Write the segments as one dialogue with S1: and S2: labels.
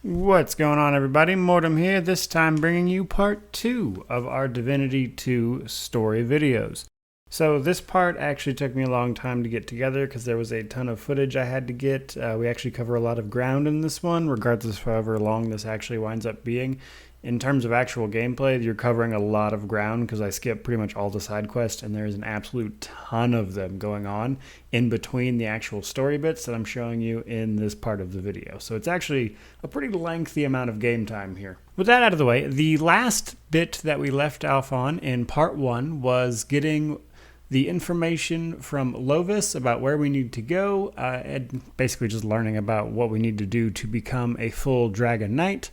S1: What's going on, everybody? Mortem here, this time bringing you part 2 of our Divinity 2 story videos. So this part actually took me a long time to get together because there was a ton of footage I had to get. We actually cover a lot of ground in this one, regardless of however long this actually winds up being. In terms of actual gameplay, you're covering a lot of ground because I skipped pretty much all the side quests, and there is an absolute ton of them going on in between the actual story bits that I'm showing you in this part of the video. So it's actually a pretty lengthy amount of game time here. With that out of the way, the last bit that we left off on in part 1 was getting the information from Lovis about where we need to go, and basically just learning about what we need to do to become a full Dragon Knight,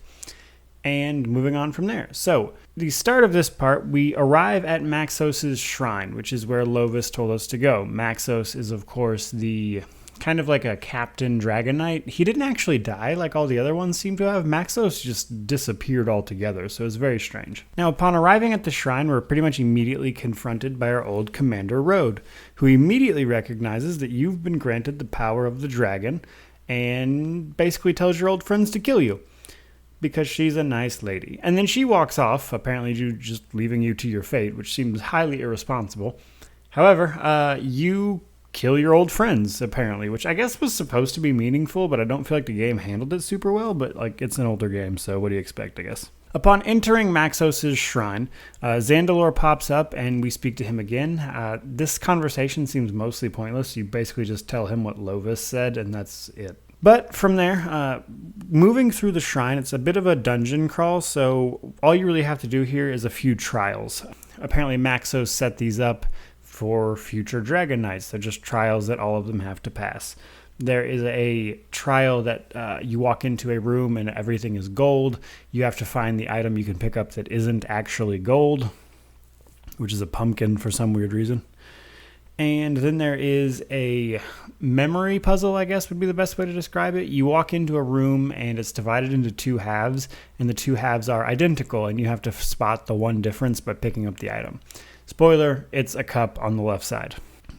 S1: and moving on from there. So, the start of this part, we arrive at Oses Shrine, which is where Lovis told us to go. Maxos is, of course, the kind of like a Captain Dragon Knight. He didn't actually die like all the other ones seem to have. Maxos just disappeared altogether, so it's very strange. Now, upon arriving at the shrine, we're pretty much immediately confronted by our old Commander Rode, who immediately recognizes that you've been granted the power of the dragon, and basically tells your old friends to kill you, because she's a nice lady. And then she walks off, apparently just leaving you to your fate, which seems highly irresponsible. However, you kill your old friends, apparently, which I guess was supposed to be meaningful, but I don't feel like the game handled it super well, but like it's an older game, so what do you expect, I guess? Upon entering Maxos' shrine, Zandalor pops up and we speak to him again. This conversation seems mostly pointless. You basically just tell him what Lovis said, and that's it. But from there, moving through the shrine, it's a bit of a dungeon crawl, so all you really have to do here is a few trials. Apparently Maxos set these up for future Dragon Knights. They're just trials that all of them have to pass. There is a trial that you walk into a room and everything is gold. You have to find the item you can pick up that isn't actually gold, which is a pumpkin for some weird reason. And then there is a memory puzzle, I guess would be the best way to describe it. You walk into a room and it's divided into two halves, and the two halves are identical, and you have to spot the one difference by picking up the item. Spoiler, it's a cup on the left side.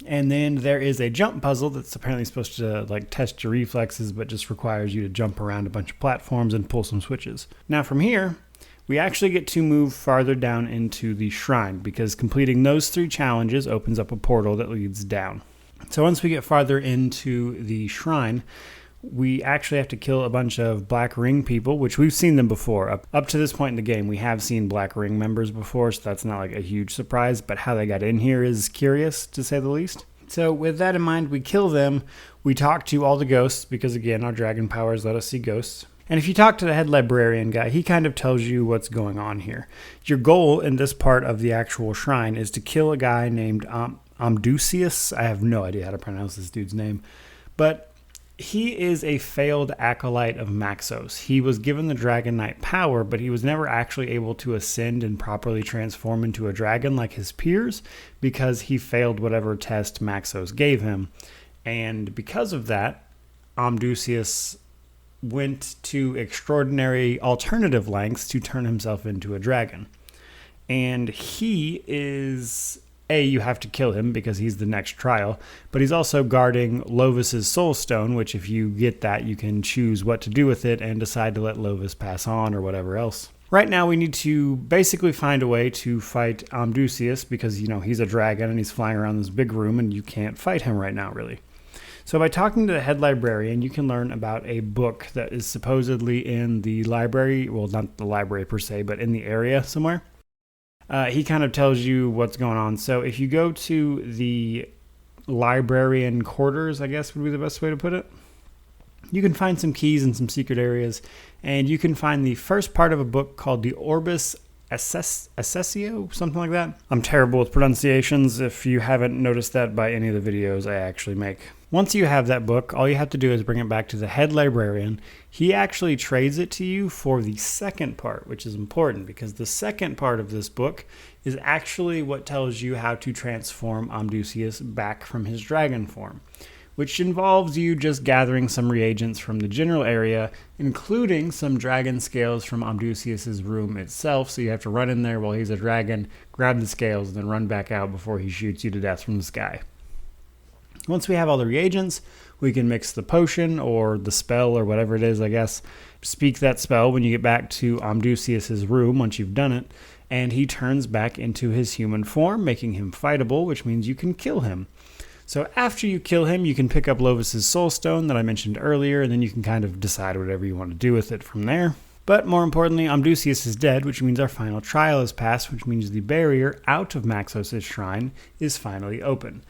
S1: And then there is a jump puzzle that's apparently supposed to like test your reflexes, but just requires you to jump around a bunch of platforms and pull some switches. Now from here, we actually get to move farther down into the shrine, because completing those 3 challenges opens up a portal that leads down. So once we get farther into the shrine, we actually have to kill a bunch of Black Ring people, which we've seen them before. Up to this point in the game, we have seen Black Ring members before, so that's not like a huge surprise, but how they got in here is curious, to say the least. So with that in mind, we kill them. We talk to all the ghosts, because again, our dragon powers let us see ghosts. And if you talk to the head librarian guy, he kind of tells you what's going on here. Your goal in this part of the actual shrine is to kill a guy named Amdusius. I have no idea how to pronounce this dude's name. But he is a failed acolyte of Maxos. He was given the Dragon Knight power, but he was never actually able to ascend and properly transform into a dragon like his peers, because he failed whatever test Maxos gave him. And because of that, Amdusius went to extraordinary alternative lengths to turn himself into a dragon. And he is, you have to kill him because he's the next trial, but he's also guarding Lovis's soul stone, which if you get that, you can choose what to do with it and decide to let Lovis pass on or whatever else. Right now, we need to basically find a way to fight Amdusius, because, he's a dragon and he's flying around this big room and you can't fight him right now, really. So by talking to the head librarian, you can learn about a book that is supposedly in the library. Well, not the library per se, but in the area somewhere. He kind of tells you what's going on. So if you go to the librarian quarters, I guess would be the best way to put it, you can find some keys in some secret areas, and you can find the first part of a book called the Orbis Assessio, something like that. I'm terrible with pronunciations, if you haven't noticed that by any of the videos I actually make. Once you have that book, all you have to do is bring it back to the head librarian. He actually trades it to you for the second part, which is important, because the second part of this book is actually what tells you how to transform Amdusius back from his dragon form, which involves you just gathering some reagents from the general area, including some dragon scales from Amdusius's room itself. So you have to run in there while he's a dragon, grab the scales, and then run back out before he shoots you to death from the sky. Once we have all the reagents, We can mix the potion or the spell or whatever it is, I guess. Speak that spell when you get back to Amdusius's room once you've done it, and he turns back into his human form, making him fightable, which means you can kill him. So after you kill him, you can pick up Lovis's soul stone that I mentioned earlier, and then you can kind of decide whatever you want to do with it from there. But more importantly, Amdusius is dead, which means our final trial is passed, which means the barrier out of Oses Shrine is finally open.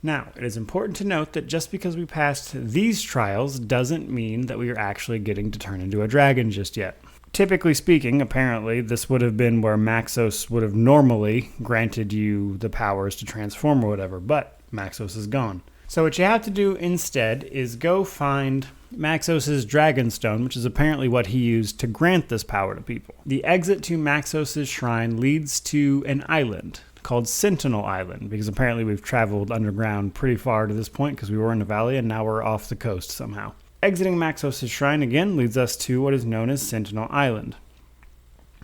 S1: Now, it is important to note that just because we passed these trials doesn't mean that we are actually getting to turn into a dragon just yet. Typically speaking, apparently, this would have been where Maxos would have normally granted you the powers to transform or whatever, but Maxos is gone. So what you have to do instead is go find Maxos's Dragonstone, which is apparently what he used to grant this power to people. The exit to Maxos's shrine leads to an island called Sentinel Island, because apparently we've traveled underground pretty far to this point because we were in the valley and now we're off the coast somehow. Exiting Maxos's shrine again leads us to what is known as Sentinel Island.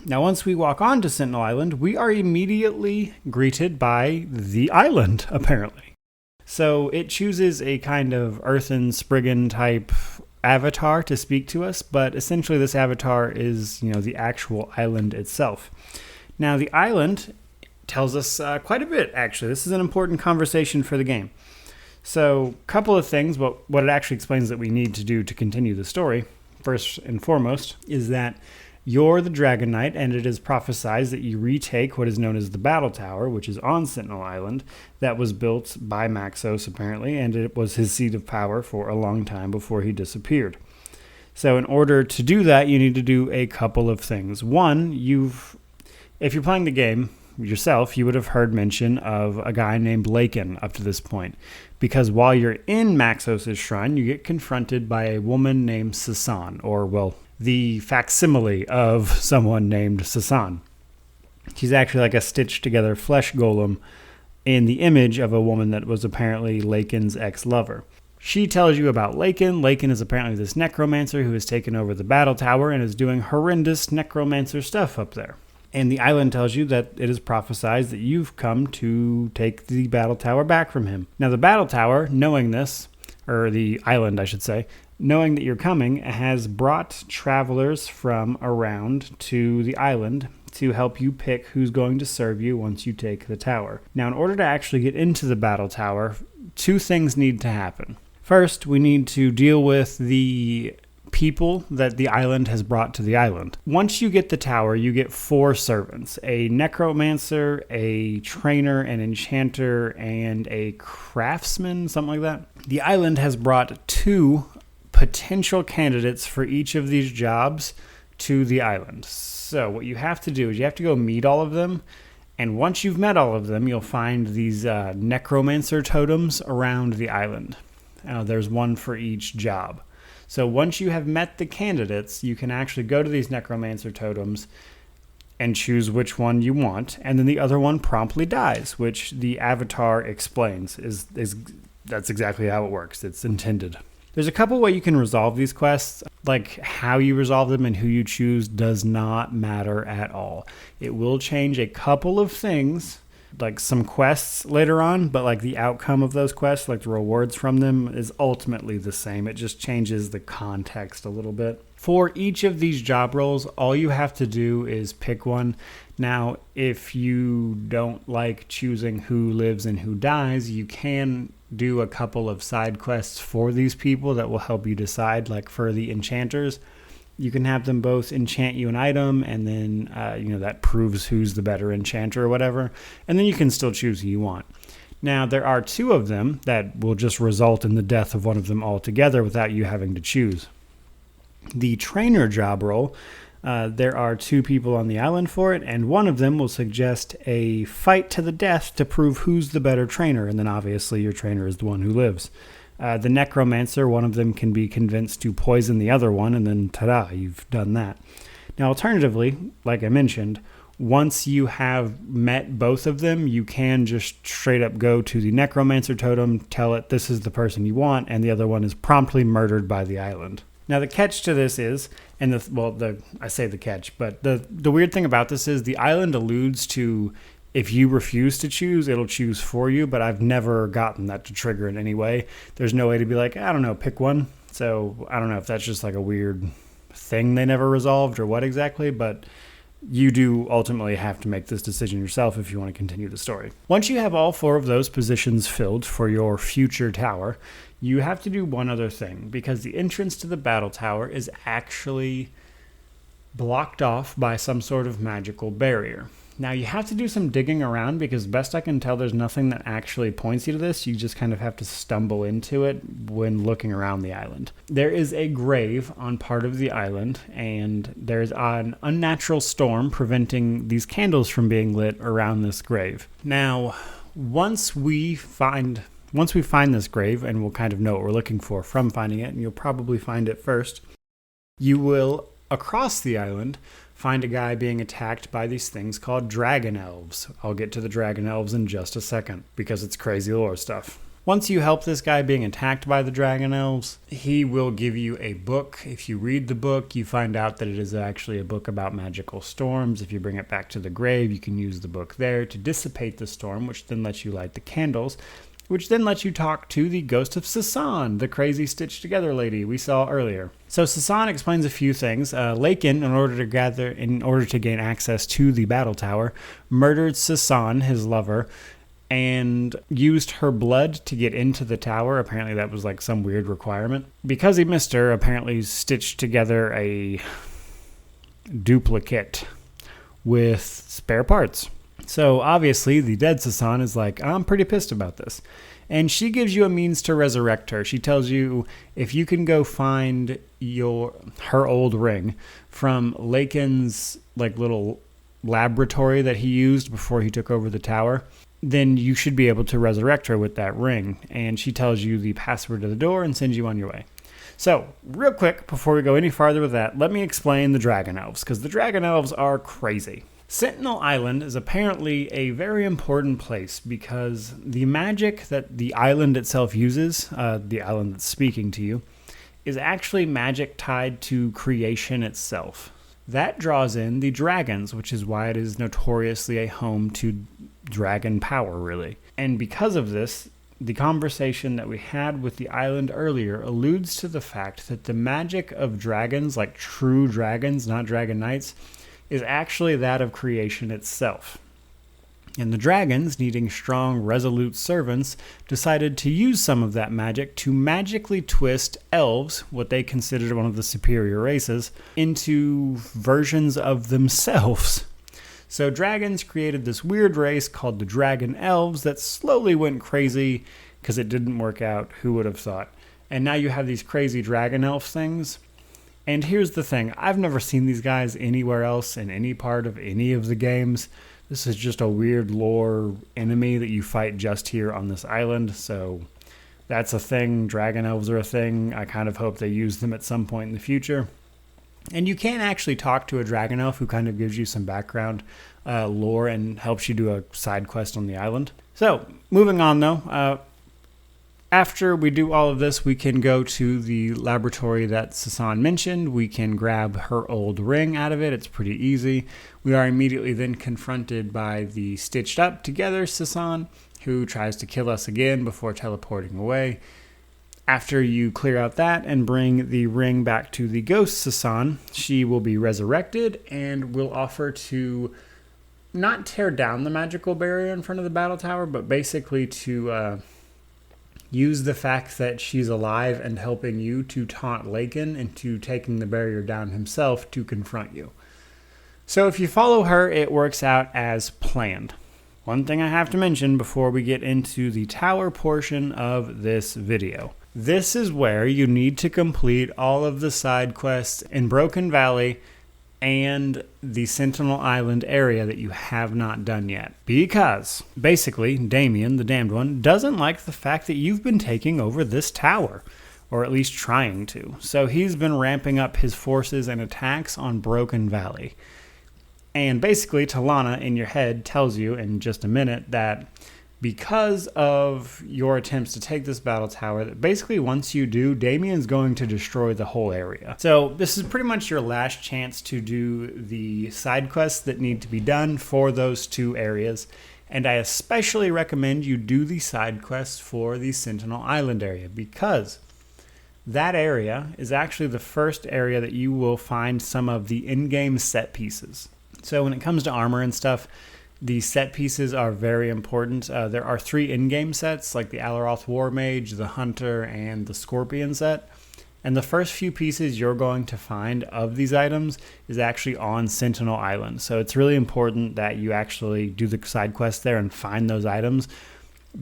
S1: Now, once we walk onto Sentinel Island, we are immediately greeted by the island, apparently. So it chooses a kind of earthen Spriggan type avatar to speak to us, but essentially this avatar is, the actual island itself. Now, the island tells us quite a bit, actually. This is an important conversation for the game. So, a couple of things, but what it actually explains that we need to do to continue the story, first and foremost, is that you're the Dragon Knight, and it is prophesied that you retake what is known as the Battle Tower, which is on Sentinel Island, that was built by Maxos, apparently, and it was his seat of power for a long time before he disappeared. So in order to do that, you need to do a couple of things. One, if you're playing the game yourself, you would have heard mention of a guy named Lakin up to this point, because while you're in Maxos' shrine, you get confronted by a woman named Sasan, or, the facsimile of someone named Sasan. She's actually like a stitched-together flesh golem in the image of a woman that was apparently Lakin's ex-lover. She tells you about Lakin. Lakin is apparently this necromancer who has taken over the battle tower and is doing horrendous necromancer stuff up there. And the island tells you that it is prophesied that you've come to take the battle tower back from him. Now, the battle tower, knowing this, or the island, I should say, knowing that you're coming, has brought travelers from around to the island to help you pick who's going to serve you once you take the tower. Now, in order to actually get into the battle tower, two things need to happen. First, we need to deal with the people that the island has brought to the island. Once you get the tower, you get 4 servants: a necromancer, a trainer, an enchanter, and a craftsman, something like that. The island has brought 2 potential candidates for each of these jobs to the island. So what you have to do is you have to go meet all of them, and once you've met all of them, you'll find these necromancer totems around the island. There's one for each job. So once you have met the candidates, you can actually go to these necromancer totems and choose which one you want, and then the other one promptly dies, which the avatar explains. That's exactly how it works. It's intended. There's a couple ways you can resolve these quests. Like, how you resolve them and who you choose does not matter at all. It will change a couple of things, like some quests later on, but like the outcome of those quests, like the rewards from them, is ultimately the same. It just changes the context a little bit. For each of these job roles, all you have to do is pick one. Now, if you don't like choosing who lives and who dies, you can do a couple of side quests for these people that will help you decide. Like for the enchanters, you can have them both enchant you an item, and then that proves who's the better enchanter or whatever, and then you can still choose who you want. Now, there are 2 of them that will just result in the death of one of them altogether without you having to choose. The trainer job role, there are 2 people on the island for it, and one of them will suggest a fight to the death to prove who's the better trainer, and then obviously your trainer is the one who lives. The necromancer, one of them can be convinced to poison the other one, and then ta-da, you've done that. Now, alternatively, like I mentioned, once you have met both of them, you can just straight up go to the necromancer totem, tell it this is the person you want, and the other one is promptly murdered by the island. Now, the catch to this is, I say the catch, but the weird thing about this is the island alludes to If you refuse to choose, it'll choose for you, but I've never gotten that to trigger in any way. There's no way to be like, I don't know, pick one. So I don't know if that's just like a weird thing they never resolved or what exactly, but you do ultimately have to make this decision yourself if you want to continue the story. Once you have all 4 of those positions filled for your future tower, you have to do one other thing, because the entrance to the battle tower is actually blocked off by some sort of magical barrier. Now you have to do some digging around, because best I can tell there's nothing that actually points you to this. You just kind of have to stumble into it when looking around the island. There is a grave on part of the island, and there's an unnatural storm preventing these candles from being lit around this grave. Now, once we find this grave, and we'll kind of know what we're looking for from finding it, and you'll probably find it first, you will, across the island, find a guy being attacked by these things called dragon elves. I'll get to the dragon elves in just a second, because it's crazy lore stuff. Once you help this guy being attacked by the dragon elves, he will give you a book. If you read the book, you find out that it is actually a book about magical storms. If you bring it back to the grave, you can use the book there to dissipate the storm, which then lets you light the candles, which then lets you talk to the ghost of Sasan, the crazy stitched together lady we saw earlier. So Sasan explains a few things. Lakin, in order to gain access to the battle tower, murdered Sasan, his lover, and used her blood to get into the tower. Apparently that was like some weird requirement. Because he missed her, apparently stitched together a duplicate with spare parts. So obviously the dead Sasan is like, I'm pretty pissed about this. And she gives you a means to resurrect her. She tells you if you can go find her old ring from Lakin's like little laboratory that he used before he took over the tower, then you should be able to resurrect her with that ring. And she tells you the password to the door and sends you on your way. So, real quick, before we go any farther with that, let me explain the Dragon Elves, because the Dragon Elves are crazy. Sentinel Island is apparently a very important place because the magic that the island itself uses, the island that's speaking to you, is actually magic tied to creation itself. That draws in the dragons, which is why it is notoriously a home to dragon power, really. And because of this, the conversation that we had with the island earlier alludes to the fact that the magic of dragons, like true dragons, not dragon knights, is actually that of creation itself. And the dragons, needing strong, resolute servants, decided to use some of that magic to magically twist elves, what they considered one of the superior races, into versions of themselves. So dragons created this weird race called the Dragon Elves that slowly went crazy because it didn't work out. Who would have thought? And now you have these crazy dragon elf things. And here's the thing. I've never seen these guys anywhere else in any part of any of the games. This is just a weird lore enemy that you fight just here on this island. So that's a thing. Dragon elves are a thing. I kind of hope they use them at some point in the future. And you can actually talk to a dragon elf who kind of gives you some background lore and helps you do a side quest on the island. So, moving on though, after we do all of this, we can go to the laboratory that Sasan mentioned. We can grab her old ring out of it. It's pretty easy. We are immediately then confronted by the stitched up together Sasan, who tries to kill us again before teleporting away. After you clear out that and bring the ring back to the ghost Sasan, she will be resurrected and will offer to not tear down the magical barrier in front of the battle tower, but basically to use the fact that she's alive and helping you to taunt Lakin into taking the barrier down himself to confront you. So if you follow her, it works out as planned. One thing I have to mention before we get into the tower portion of this video. This is where you need to complete all of the side quests in Broken Valley and the Sentinel Island area that you have not done yet. Because, basically, Damien, the Damned One, doesn't like the fact that you've been taking over this tower, or at least trying to. So he's been ramping up his forces and attacks on Broken Valley. And basically, Talana in your head tells you in just a minute that because of your attempts to take this battle tower, that basically once you do, Damien's going to destroy the whole area. So this is pretty much your last chance to do the side quests that need to be done for those 2 areas. And I especially recommend you do the side quests for the Sentinel Island area, because that area is actually the first area that you will find some of the in-game set pieces. So when it comes to armor and stuff, the set pieces are very important. There are 3 in-game sets, like the Alaroth War Mage, the Hunter, and the Scorpion set. And the first few pieces you're going to find of these items is actually on Sentinel Island. So it's really important that you actually do the side quest there and find those items,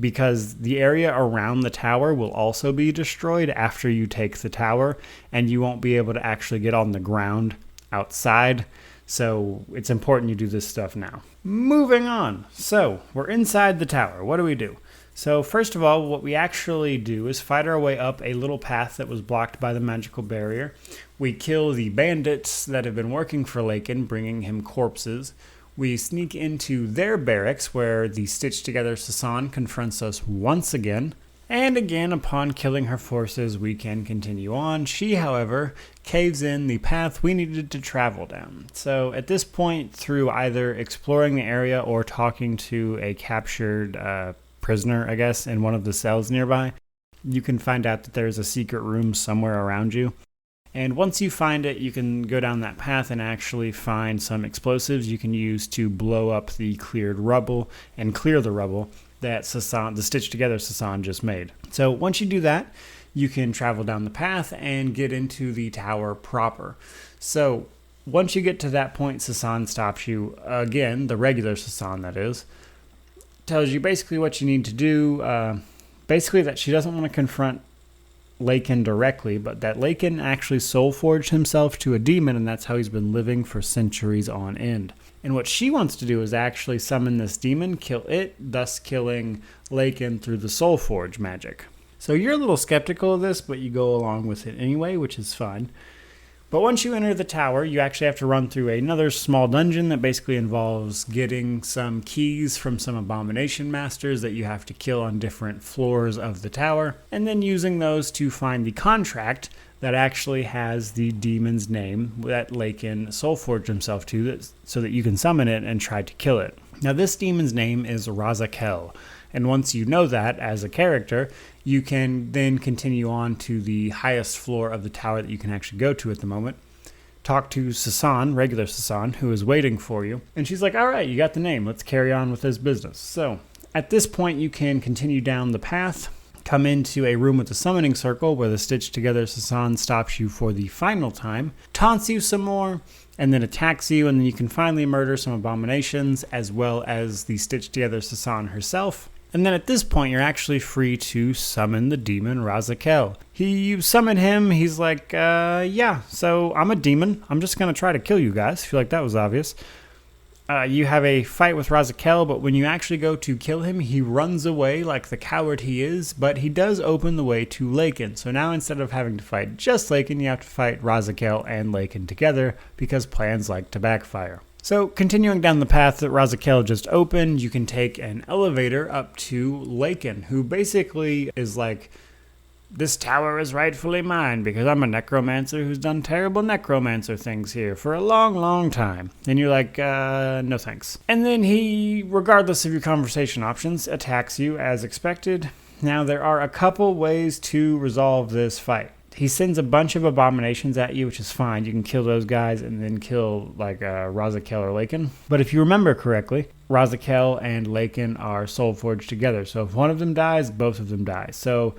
S1: because the area around the tower will also be destroyed after you take the tower, and you won't be able to actually get on the ground outside. So it's important you do this stuff now. Moving on. So we're inside the tower. What do we do? So first of all, what we actually do is fight our way up a little path that was blocked by the magical barrier. We kill the bandits that have been working for Lakin, bringing him corpses. We sneak into their barracks, where the stitched together Sasan confronts us once again. And again, upon killing her forces, we can continue on. She, however, caves in the path we needed to travel down. So at this point, through either exploring the area or talking to a captured prisoner, I guess, in one of the cells nearby, you can find out that there's a secret room somewhere around you. And once you find it, you can go down that path and actually find some explosives you can use to blow up the cleared rubble and clear the rubble that Sasan, the stitched together Sasan, just made. So once you do that, you can travel down the path and get into the tower proper. So once you get to that point, Sasan stops you again, the regular Sasan that is, tells you basically what you need to do. Basically that she doesn't want to confront Lakin directly, but that Lakin actually soul forged himself to a demon, and that's how he's been living for centuries on end. And what she wants to do is actually summon this demon, kill it, thus killing Lakin through the soul forge magic. So you're a little skeptical of this, but you go along with it anyway, which is fine. But once you enter the tower, you actually have to run through another small dungeon that basically involves getting some keys from some abomination masters that you have to kill on different floors of the tower, and then using those to find the contract that actually has the demon's name that Lakin soulforged himself to, so that you can summon it and try to kill it. Now this demon's name is Razakel, and once you know that as a character, you can then continue on to the highest floor of the tower that you can actually go to at the moment. Talk to Sasan, regular Sasan, who is waiting for you. And she's like, all right, you got the name. Let's carry on with this business. So at this point, you can continue down the path, come into a room with a summoning circle where the stitched together Sasan stops you for the final time, taunts you some more, and then attacks you, and then you can finally murder some abominations as well as the stitched together Sasan herself. And then at this point, you're actually free to summon the demon Razakel. You summon him, he's like, yeah, so I'm a demon. I'm just going to try to kill you guys. I feel like that was obvious. You have a fight with Razakel, but when you actually go to kill him, he runs away like the coward he is, but he does open the way to Lakin. So now instead of having to fight just Lakin, you have to fight Razakel and Lakin together, because plans like to backfire. So continuing down the path that Razakel just opened, you can take an elevator up to Lakin, who basically is like, this tower is rightfully mine because I'm a necromancer who's done terrible necromancer things here for a long, long time. And you're like, no thanks. And then he, regardless of your conversation options, attacks you as expected. Now there are a couple ways to resolve this fight. He sends a bunch of abominations at you, which is fine. You can kill those guys and then kill like Razakel or Lakin. But if you remember correctly, Razakel and Lakin are soul forged together. So if one of them dies, both of them die. So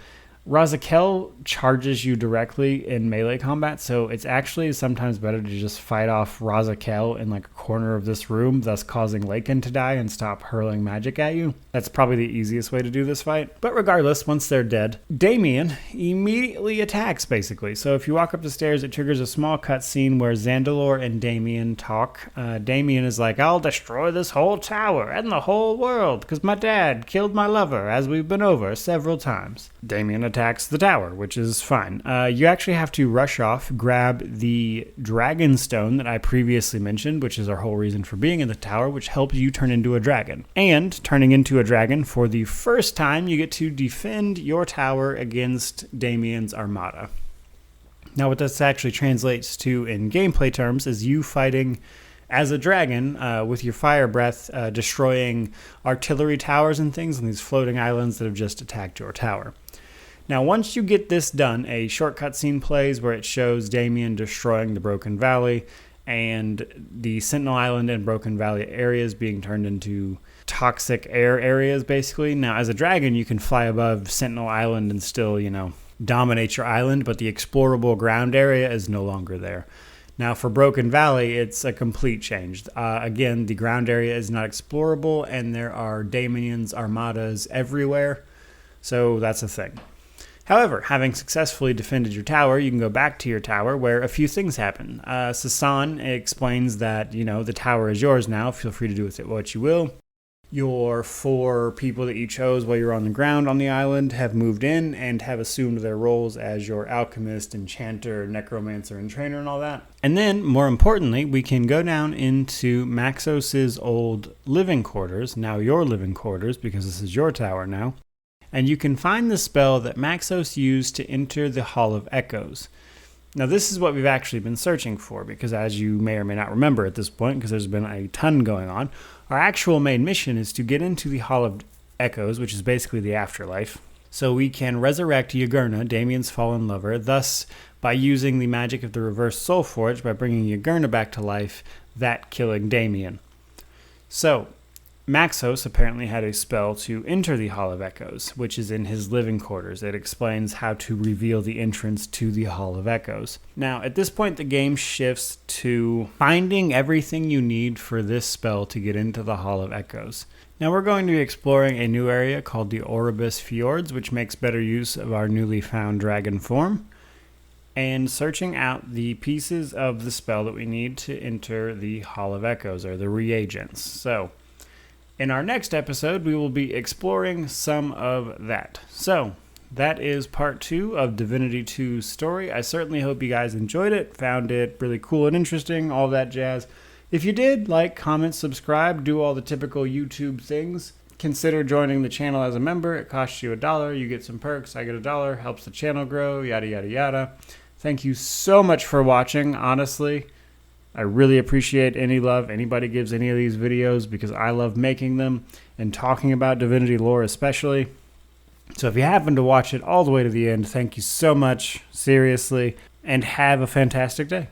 S1: Razakel charges you directly in melee combat, so it's actually sometimes better to just fight off Razakel in like a corner of this room, thus causing Lakin to die and stop hurling magic at you. That's probably the easiest way to do this fight. But regardless, once they're dead, Damien immediately attacks, basically. So if you walk up the stairs, it triggers a small cutscene where Zandalor and Damien talk. Damien is like, I'll destroy this whole tower and the whole world because my dad killed my lover, as we've been over several times. Damien attacks the tower, which is fine. You actually have to rush off, grab the dragon stone that I previously mentioned, which is our whole reason for being in the tower, which helps you turn into a dragon. And turning into a dragon, for the first time, you get to defend your tower against Damien's armada. Now, what this actually translates to in gameplay terms is you fighting as a dragon with your fire breath, destroying artillery towers and things on these floating islands that have just attacked your tower. Now, once you get this done, a short cutscene plays where it shows Damien destroying the Broken Valley and the Sentinel Island and Broken Valley areas being turned into toxic air areas, basically. Now, as a dragon, you can fly above Sentinel Island and still, dominate your island, but the explorable ground area is no longer there. Now, for Broken Valley, it's a complete change. Again, the ground area is not explorable, and there are Damien's armadas everywhere, so that's a thing. However, having successfully defended your tower, you can go back to your tower where a few things happen. Sasan explains that, the tower is yours now. Feel free to do with it what you will. Your 4 people that you chose while you were on the ground on the island have moved in and have assumed their roles as your alchemist, enchanter, necromancer, and trainer and all that. And then, more importantly, we can go down into Maxos's old living quarters, now your living quarters, because this is your tower now. And you can find the spell that Maxos used to enter the Hall of Echoes. Now, this is what we've actually been searching for, because as you may or may not remember at this point, because there's been a ton going on, our actual main mission is to get into the Hall of Echoes, which is basically the afterlife, so we can resurrect Yagurna, Damien's fallen lover, thus, by using the magic of the Reverse Soul Forge, by bringing Yagurna back to life, that killing Damien. So, Maxos apparently had a spell to enter the Hall of Echoes, which is in his living quarters. It explains how to reveal the entrance to the Hall of Echoes. Now, at this point, the game shifts to finding everything you need for this spell to get into the Hall of Echoes. Now, we're going to be exploring a new area called the Oribus Fjords, which makes better use of our newly found dragon form, and searching out the pieces of the spell that we need to enter the Hall of Echoes, or the reagents. So, in our next episode, we will be exploring some of that. So, that is part 2 of Divinity 2's story. I certainly hope you guys enjoyed it, found it really cool and interesting, all that jazz. If you did, like, comment, subscribe, do all the typical YouTube things. Consider joining the channel as a member. It costs you $1. You get some perks. I get $1. Helps the channel grow, yada, yada, yada. Thank you so much for watching, honestly. I really appreciate any love anybody gives any of these videos, because I love making them and talking about Divinity lore especially. So if you happen to watch it all the way to the end, thank you so much, seriously, and have a fantastic day.